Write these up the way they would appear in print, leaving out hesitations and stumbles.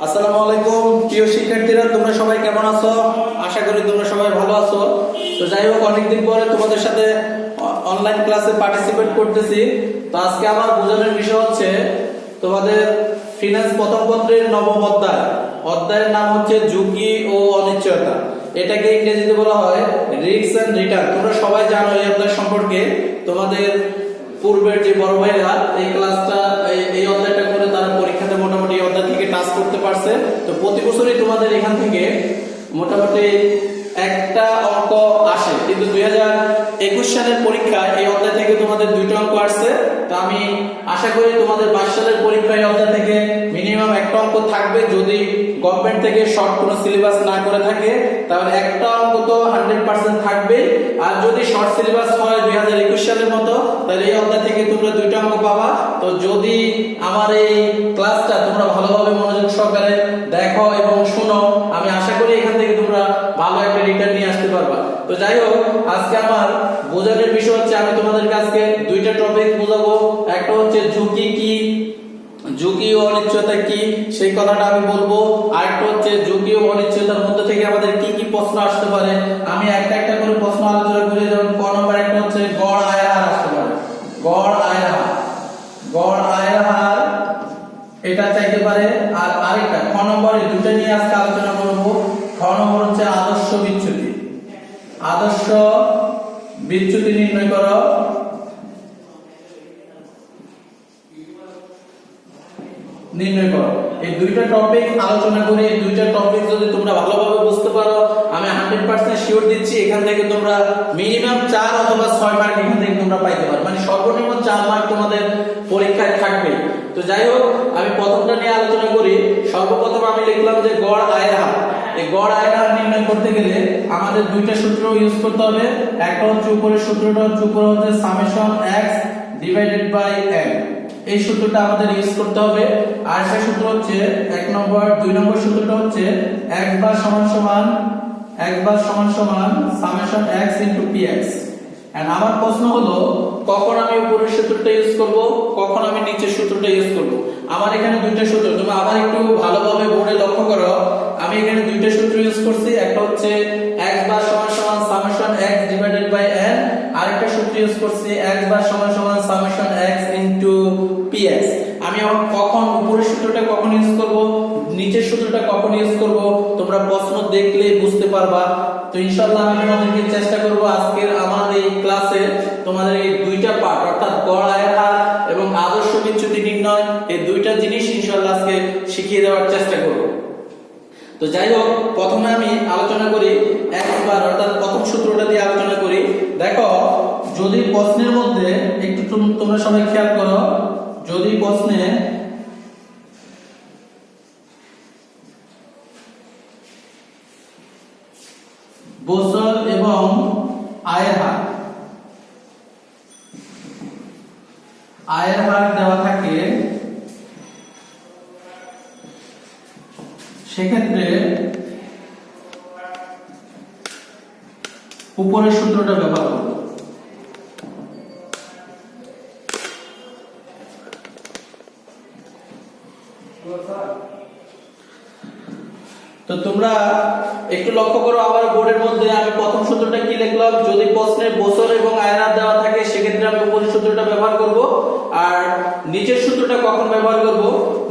আসসালামু আলাইকুম প্রিয় শিক্ষার্থীরা, তোমরা সবাই কেমন আছো? আশা করি তোমরা সবাই ভালো আছো। তো যাই হোক, অনেকদিন পরে তোমাদের সাথে অনলাইন ক্লাসে পার্টিসিপেট করতেছি। তো আজকে আমার বোঝানোর বিষয় হচ্ছে তোমাদের ফিনান্স প্রথম পত্রের নবম অধ্যায়ের নাম হচ্ছে ঝুঁকি ও অনিশ্চয়তা। এটাকে ইংরেজিতে বলা হয় রিস্ক এন্ড রিটার্ন। তোমরা সবাই জানো এই অধ্যায় সম্পর্কে। তোমাদের পূর্বের যে বড় ভাইরা এই ক্লাসটা এই অধ্যায়টা করে তারা পরীক্ষাতে মোটামুটি এই অধ্যায় থেকে টাচ করতে পারছে। তো প্রতি বছরই তোমাদের এখান থেকে মোটামুটি একটা অঙ্ক আসে, কিন্তু 2021 সালের পরীক্ষায় এই অধ্যায় থেকে তোমাদের 2টা অঙ্ক আসছে। তো আমি আশা করি তোমাদের 22 সালের পরীক্ষায় এই অধ্যায় থেকে মিনিমাম একটা অঙ্ক থাকবে। যদি গভর্নমেন্ট থেকে শর্ট কোনো সিলেবাস না করে থাকে তাহলে একটা অঙ্ক তো 100% থাকবে। আর যদি শর্ট সিলেবাস হয় 2021 সালের মতো, তাহলে এই অধ্যায় থেকে তোমরা 2টা অঙ্ক পাবা। তো যদি আমার এই ক্লাসটা তোমরা ভালোভাবে মনোযোগ সহকারে দেখো এবং শুনো, আমি আশা করি এখান থেকে তোমরা ভালো একটা রিটার্ন নিয়ে আসতে পারবা। তো যাই হোক, আজকে আমার বোঝানোর বিষয় হচ্ছে আমি তোমাদেরকে আজকে 2টা টপিক বোঝাবো। একটা হচ্ছে ঝুঁকি ও অনিশ্চয়তা কি সেই কথাটা আমি বলবো। আরেকটা হচ্ছে ঝুঁকি ও অনিশ্চয়তার মধ্যে থেকে আমাদের কি কি প্রশ্ন আসতে পারে আমি একটা একটা করে প্রশ্ন আলোচনা করি। যেমন ক নম্বর একটা হচ্ছে গড় আয়ের হার আসতে পারে। গড় আয়ের হার এটা চাইতে পারে। আর আরেকটা খ নম্বরে দুটো নিয়ে আজকে আলোচনা করব। খ নম্বর হচ্ছে আদর্শ বিচ্যুতি নির্ণয় করো। এই 2টা টপিক আলোচনা করি। এই 2টা টপিক যদি তোমরা ভালোভাবে বুঝতে পারো, আমি 100% শিওর দিচ্ছি এখান থেকে তোমরা মিনিমাম 4 অথবা 6 মার্ক এখান থেকে তোমরা পাইতে পারো। মানে সর্বনিম্ন 4 মার্ক তোমাদের পরীক্ষায় থাকবে। তো যাই হোক, আমি প্রথমটা নিয়ে আলোচনা করি। সর্বপ্রথম আমি লিখলাম যে গড় আয়ের হার। এই গড় আয়ের হার নির্ণয় করতে গেলে আমাদের 2টা সূত্র ইউজ করতে হবে। একটা হচ্ছে উপরের সূত্রটা হচ্ছে summation x divided by n। এই সূত্রটা আমাদের ইউজ করতে হবে। আর সেই সূত্র হচ্ছে 2 নম্বর সূত্রটা হচ্ছে x বার সমান সমান summation x into px। And আমার প্রশ্ন হলো কখন আমি উপরের সূত্রটা ইউজ করব, কখন আমি নিচের সূত্রটা ইউজ করব। আমার এখানে 2টা সূত্র, তোমরা আবার একটু ভালোভাবে বোর্ডে লক্ষ্য করো। আমি এখানে 2টা সূত্র ইউজ করছি। একটা হচ্ছে x বার সমান সমান summation x divided by n, আরেকটা সূত্র ইউজ করছি x বার সমান সমান সামেশন x ইনটু px। আমি এখন কখন উপরের সূত্রটা কখন ইউজ করব, নিচের সূত্রটা কখন ইউজ করব, তোমরা প্রশ্ন দেখলেই বুঝতে পারবা। তো ইনশাআল্লাহ আমি তোমাদেরকে চেষ্টা করব আজকের আমার এই ক্লাসে তোমাদের এই 2টা পার্ট অর্থাৎ গড় আয়ের হার এবং আদর্শ বিচ্যুতি নির্ণয়, এই 2টা জিনিস ইনশাআল্লাহ আজকে শিখিয়ে দেওয়ার চেষ্টা করব। তো যাই হোক, প্রথমে আমি আলোচনা করি একবার অর্থাৎ প্রথম সূত্রটা দিয়ে আলোচনা করি। দেখো, যদি প্রশ্নের মধ্যে একটু তোমরা সবাই খেয়াল করো, যদি প্রশ্নে বছর এবং আয়ের হার দেওয়া থাকে, সেক্ষেত্রে উপরের সূত্রটা ব্যবহার করব। তো তোমরা একটু লক্ষ্য করো আবার বোর্ডের মধ্যে আমি প্রথম সূত্রটা কি লিখলাম, যদি প্রশ্নে বছর এবং আয়ের হার দেওয়া থাকে সেক্ষেত্রে আমি উপরের সূত্রটা ব্যবহার করব। আর নিচের সূত্রটা কখন ব্যবহার করব,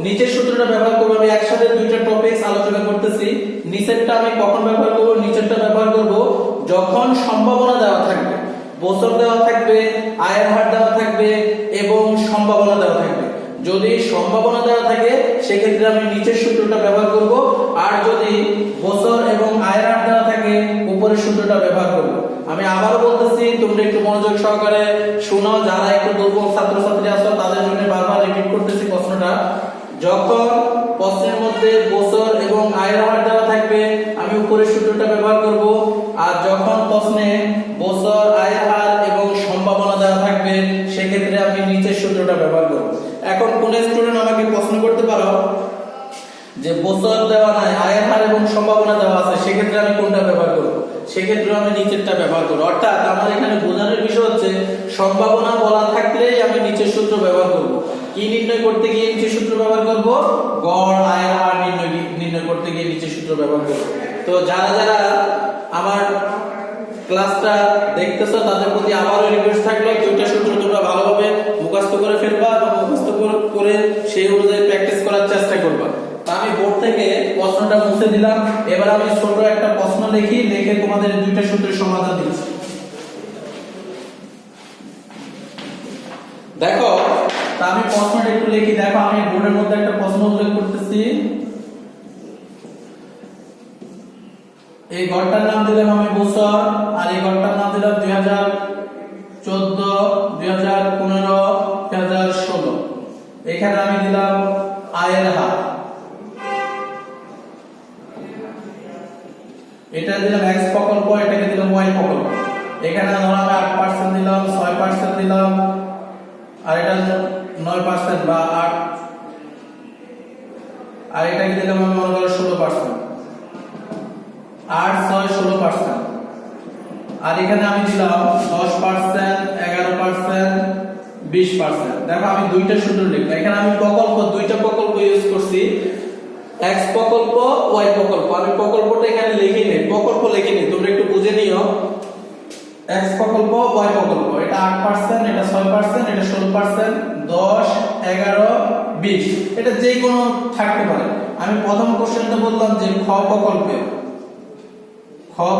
নিচের সূত্রটা ব্যবহার করব আমি একসাথে 2টা টপিকস আলোচনা করতেছি। নিচেরটা আমি কখন ব্যবহার করব, নিচেরটা ব্যবহার করব যখন সম্ভাবনা দেওয়া থাকবে, বছর দেওয়া থাকবে, আয়ের হার দেওয়া থাকবে এবং সম্ভাবনা দেওয়া থাকবে। যদি সম্ভাবনা দেওয়া থাকে সেক্ষেত্রে আমি নিচের সূত্রটা ব্যবহার করব। আর যদি বছর এবং আয়ের হার দেওয়া থাকে উপরের সূত্রটা ব্যবহার করব। আমি আবারও বলতেছি, তোমরা একটু মনোযোগ সহকারে শোনো। যারা একটু দুর্বল ছাত্রছাত্রী আছো তাদের জন্য বারবার রিপিট করতেছি প্রশ্নটা। যখন প্রশ্নের মধ্যে বছর এবং আয়ের হার দেওয়া থাকবে আমি উপরের সূত্রটা ব্যবহার করব। আর যখন প্রশ্নে বছর, আয়ের হার এবং সম্ভাবনা দেওয়া থাকবে সেক্ষেত্রে আমি নিচের সূত্রটা ব্যবহার করব। এখন কোন স্টুডেন্ট আমাকে প্রশ্ন করতে পারো যে বছর দেওয়া নাই, আয়ের হার এবং সম্ভাবনা দেওয়া আছে, সেক্ষেত্রে আমি কোনটা ব্যবহার করব? সেক্ষেত্রে আমি নিচেরটা ব্যবহার করব। অর্থাৎ আমার এখানে বোঝানোর বিষয় হচ্ছে সম্ভাবনা বলা থাকলেই আমি নিচের সূত্র ব্যবহার করব। তো কি নির্ণয় করতে গিয়ে নিচের সূত্র ব্যবহার করব, গড় আয়ের হার নির্ণয় করতে গিয়ে নিচের সূত্র ব্যবহার করব। তো যারা যারা আমার ক্লাসটা দেখতেছো তাদের প্রতি আবারও রিকোয়েস্ট থাকলো দুইটা সূত্র তোমরা ভালোভাবে মুখস্থ করে ফেলবা এবং মুখস্থ করে সেই অনুযায়ী প্র্যাকটিস করার চেষ্টা করবা। তো আমি বোর্ড থেকে প্রশ্নটা মুছে দিলাম, এবার আমি ছোট একটা প্রশ্ন লিখে তোমাদের দুইটা সূত্রের সমাধান দিচ্ছি। দেখো, তা আমি প্রশ্নটা একটু লিখি। দেখো, আমি বোর্ডের মধ্যে একটা প্রশ্ন উল্লেখ করতেছি। এই ঘরটার নাম দিলাম আমি বছর, আর এই ঘরটার নাম দিলাম 2014, 2015, 2016। এখানে আমি দিলাম আয়ের হার, এটা দিলাম x প্রকল্প, এটাকে দিলাম y প্রকল্প। এখানে ধরো আমি 8% দিলাম, 6% দিলাম, আর এটা 9% বা 8, আর এটাকে দিলাম আমি মনে করো 16%। 8, 6, 16%। আর এখানে আমি দিলাম 10%, 11%, 20%। দেখো, আমি দুইটা সূত্র লিখলাম। এখানে আমি দুইটা প্রকল্প ইউজ করছি, x প্রকল্প, y প্রকল্প। আমি প্রকল্পটা এখানে লিখিনি, প্রকল্প লিখিনি, তোমরা একটু বুঝে নিও। x প্রকল্প, y প্রকল্প, এটা 8%, এটা 6%, এটা 16%, 10, 11, 20, এটা যে কোনো থাকতে পারে। আমি প্রথম কোশ্চেনটা বললাম যে খ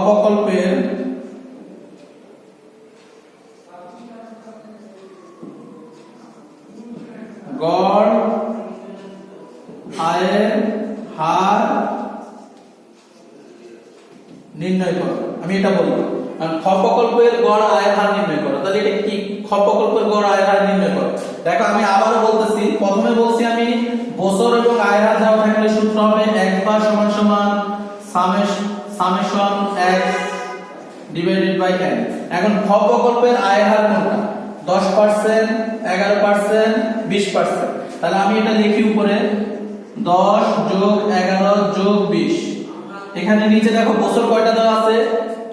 প্রকল্পের গড় আয়ের হার নির্ণয় করো, আমি এটা বলবো। আর খ প্রকল্পের গড় আয়ের হার নির্ণয় করো, তাহলে এটা কি? খ প্রকল্পের গড় আয়ের হার নির্ণয় করো। দেখো, আমি আবারও বলতেছি, প্রথমে বলছি আমি বছর এবং আয়ের হার দেওয়া থাকলে সূত্র হবে 1 বার সমান সমান summation x divided by n। এখন খ প্রকল্পের আয়ের হার কোনটা? 10%, 11%, 20%। তাহলে আমি এটা লিখি উপরে 10 যোগ 11 যোগ 20। এখানে নিচে দেখো বছর কয়টা দেওয়া আছে?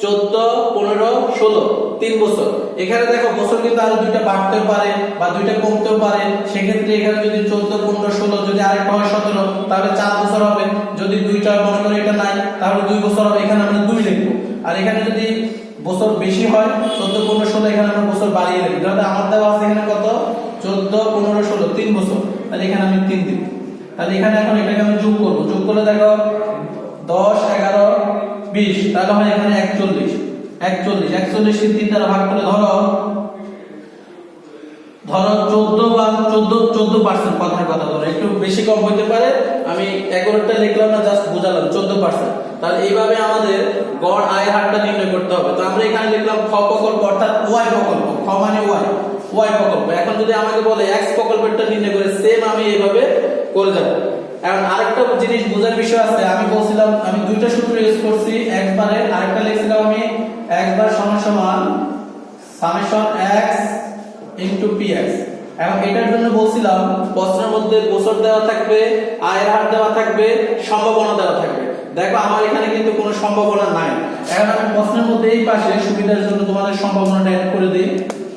14, 15, 16, 3 বছর। এখানে দেখো বছর কিন্তু আরো দুইটা বাড়তেও পারে বা দুইটা কমতেও পারে। সেক্ষেত্রে এখানে যদি 14, 15, 16, যদি আরেকটা হয় 17, তাহলে 4 বছর হবে। যদি দুইটা মনে করো এটা নাই, তাহলে 2 বছর হবে। এখানে আমরা 2 লিখবো। আর এখানে যদি বছর বেশি হয়, 14, 15, 16, এখানে আমরা বছর বাড়িয়ে লিখবো। তাহলে আমার দেওয়া আছে এখানে কত? 14, 15, 16, 3 বছর। তাহলে এখানে আমি 3 দিব। তাহলে এখানে এখন এটাকে আমি যোগ করব। যোগ করলে দেখো 10, 11, 20, তাহলে হয় এখানে 41। 41 কে 3 দ্বারা ভাগ করে ধরো 14 বা 14% কথার কথা ধরো, একটু বেশি কম হতে পারে। আমি 11টা লিখলাম না, জাস্ট বুঝালাম 14%। তাহলে এইভাবে আমাদের গড় আয়ের হারটা নির্ণয় করতে হবে। তো আমরা এখানে লিখলাম খ প্রকল্প অর্থাৎ y প্রকল্প, খ মানে y প্রকল্প। এখন যদি আমাকে বলে x প্রকল্পটা নির্ণয় করে, সেম আমি এইভাবে করে যাব। এখন আরেকটা জিনিস বোঝার বিষয় আছে। আমি বলছিলাম আমি দুইটা সূত্র ইউজ করছি একবারে, আরেকটা লিখছিলাম আমি একবার সমান সমান সামেশন x ইনটু px। এখন এটার জন্য বলছিলাম প্রশ্নের মধ্যে বছর দেওয়া থাকবে, আয়ের হার দেওয়া থাকবে, সম্ভাবনা দেওয়া থাকবে। দেখো, আমার এখানে কিন্তু কোনো সম্ভাবনা নাই। এখন আমি প্রশ্নের মধ্যে এই পাশে সুবিধার জন্য তোমাদের সম্ভাবনাটা অ্যাড করে দিই।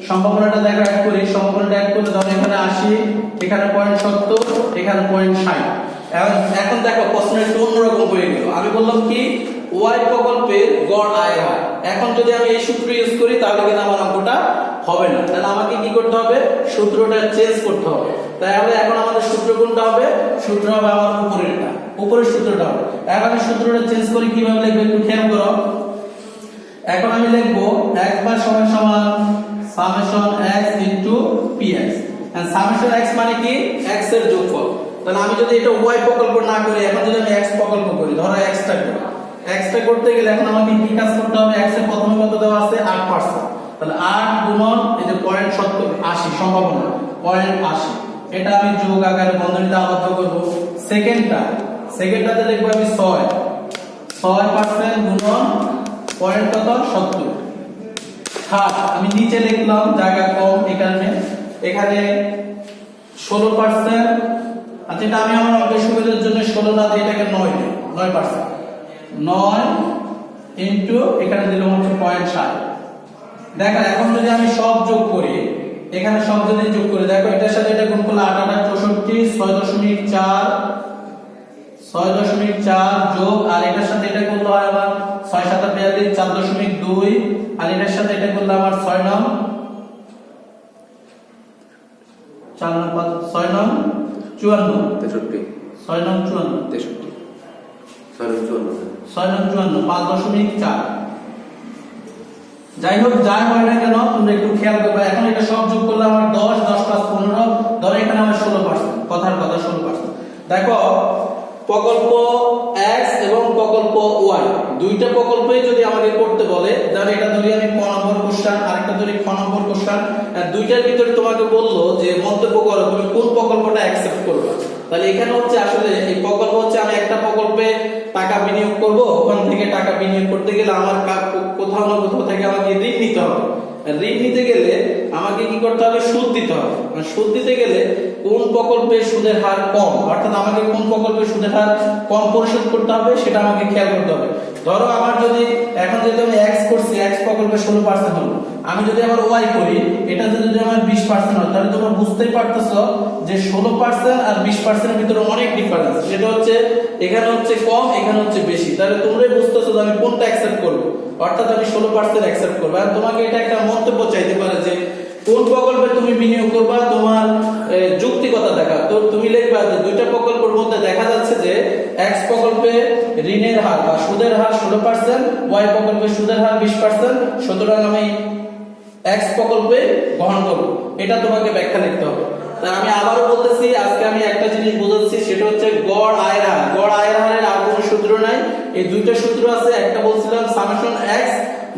সম্ভাবনাটা দেখো অ্যাড করি। সম্ভাবনাটা অ্যাড করলে ধরো এখানে 80, এখানে 0.70, এখানে 0.60। এখন দেখো প্রশ্নের একটু অন্যরকম হয়ে গেল। আমি বললাম কি y প্রকল্পের গড় আয়ের হার। এখন যদি আমি এই সূত্র ইউজ করি তাহলে কিন্তু আমার অঙ্কটা হবে না। তাহলে আমাকে কি করতে হবে? সূত্রটা চেঞ্জ করতে হবে। তাহলে এখন আমাদের সূত্র কোনটা হবে? সূত্র হবে আমার উপরেরটা, উপরের সূত্রটা হবে। এখন আমি সূত্রটা চেঞ্জ করি, কিভাবে লিখব একটু খেয়াল করো। এখন আমি লিখব x বার সমান সমান summation x into px। And summation x মানে কি? x এর যোগফল। তাহলে আমি যদি এটা y প্রকল্প না করি, এখন যদি আমি x প্রকল্প করি, ধরো x টা করি, x টা করতে গেলে এখন আমাকে কি কাজ করতে হবে? x এর প্রথমে কত দেওয়া আছে? 8%। তাহলে 8 গুণন এই যে 0.70, 80 সম্ভাবনা 0.80, এটা আমি যোগ আকারে বন্ধনীতে আবদ্ধ করব। সেকেন্ডটাতে লিখব আমি 6% গুণন পয়েন্ট কত? 70। থার্ড আমি নিচে লিখলাম, জায়গা কম এখানে 16%। আচ্ছা, এটা আমি আমার অঙ্কের সুবিধার জন্য 16 না দিয়ে এটাকে 9%। 9 ইনটু এখানে দিলাম হচ্ছে 0.60। দেখো, এখন যদি আমি সব যোগ করি এখানে সব যদি যোগ করে দেখো এটার সাথে এটা গুণ করলে 8 8 64 6.4 যোগ আর এটার সাথে এটা করলে হয় আমার 6 7 42 4.2 আর এটার সাথে এটা করলে আমার 6 9 4 9 6 9 54 63 6 9 54 63 6 9 5.4 যাই হোক যাই হয় না কেন তোমরা একটু খেয়াল করবে এখন এটা সব যোগ করলে আমার 10 10 + 15 ধরো এখানে আমার 16% কথার কথা 16% দেখো প্রকল্প x এবং প্রকল্প y দুইটা প্রকল্পই যদি আমাকে করতে বলে তাহলে এটা ধরি আমি ক নম্বর কোশ্চেন আরেকটা ধরি খ নম্বর কোশ্চেন দুইটার ভিতরে তোমাকে বললো যে মন্তব্য করো তুমি কোন প্রকল্পটা অ্যাকসেপ্ট করবে তাহলে এখানে হচ্ছে আসলে এই প্রকল্প হচ্ছে আমি একটা প্রকল্পে টাকা বিনিয়োগ করব ওখান থেকে টাকা বিনিয়োগ করতে গেলে আমার কোথাও না কোথাও থেকে আমাকে ঋণ নিতে হবে ঋণ নিতে গেলে আমাকে কি করতে হবে সুদ দিতে হবে সুদ দিতে গেলে কোন প্রকল্পে সুদের হার কম অর্থাৎ আমাকে কোন প্রকল্পে সুদের হার কম পরিশোধ করতে হবে সেটা আমাকে খেয়াল করতে হবে ধরো আমার যদি এখন যদি আমি x করছি x প্রকল্পে 16% হলো আমি যদি আমার y করি এটা যদি আমার 20% হয় তাহলে তোমরা বুঝতেই পারতেছো যে 16% আর 20% এর ভিতরে অনেক ডিফারেন্স সেটা হচ্ছে এখানে হচ্ছে কম এখানে হচ্ছে বেশি তাহলে তোমরাই বুঝতেছো যে আমি কোনটা অ্যাকসেপ্ট করব অর্থাৎ আমি 16% অ্যাকসেপ্ট করব আর তোমাকে এটা একটা মন্তব্য চাইতে পারে যে কোন প্রকল্পে তুমি বিনিয়োগ করবা তোমার যুক্তিকতা দেখা তো তুমি লিখবা যে দুইটা প্রকল্পের মধ্যে দেখা যাচ্ছে যে x প্রকল্পে ঋণের হার বা সুদের হার 16% y প্রকল্পে সুদের হার 20% সুতরাং আমি x প্রকল্পে গ্রহণ করব এটা তোমাকে ব্যাখ্যা লিখতে হবে তাই আমি আবারও বলতেছি আজকে আমি একটা জিনিস বোঝাচ্ছি সেটা হচ্ছে গড় আয়ের হারের আর কোনো সূত্র নাই এই দুইটা সূত্র আছে একটা বলছিলাম summation x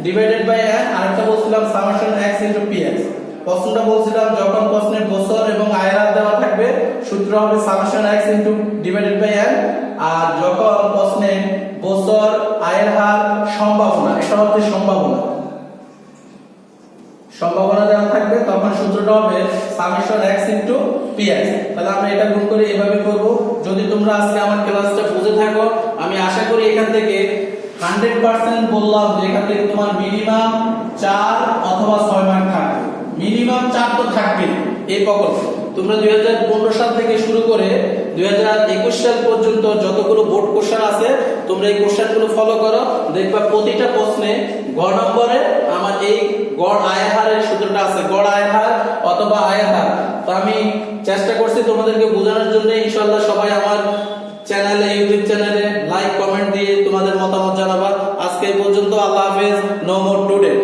divided by n আরেকটা বলছিলাম সামেশন x ইনটু px প্রশ্নটা বলছিলাম যখন প্রশ্নে বছর এবং আয়ের হার দেওয়া থাকবে সূত্র হবে summation x into divided by n আর যখন প্রশ্নে বছর আয়ের হার সম্ভাবনা এটা হচ্ছে সম্ভাবনা দেওয়া থাকবে তখন সূত্রটা হবে সামেশন x ইনটু px তাহলে আমরা এটা গুণ করে এভাবে করব যদি তোমরা আজকে আমার ক্লাসটা বুঝে থাকো আমি আশা করি এখান থেকে 100% বললাম যে এখান থেকে তোমার মিনিমাম 4 অথবা 6 মার্ক থাকবে মিনিমাম 4 তো থাকবে এই প্রকল্প তোমরা 2015 সাল থেকে শুরু করে 2021 সাল পর্যন্ত যতগুলো বোর্ড কোশ্চেন আছে তোমরা এই কোশ্চেনগুলো ফলো করো দেখবা প্রতিটা প্রশ্নে গ নম্বরে আমার এই গড় আয়ের হারের সূত্রটা আছে গড় আয়ের হার অথবা আয়ের হার তো আমি চেষ্টা করছি তোমাদেরকে বোঝানোর জন্য ইনশাআল্লাহ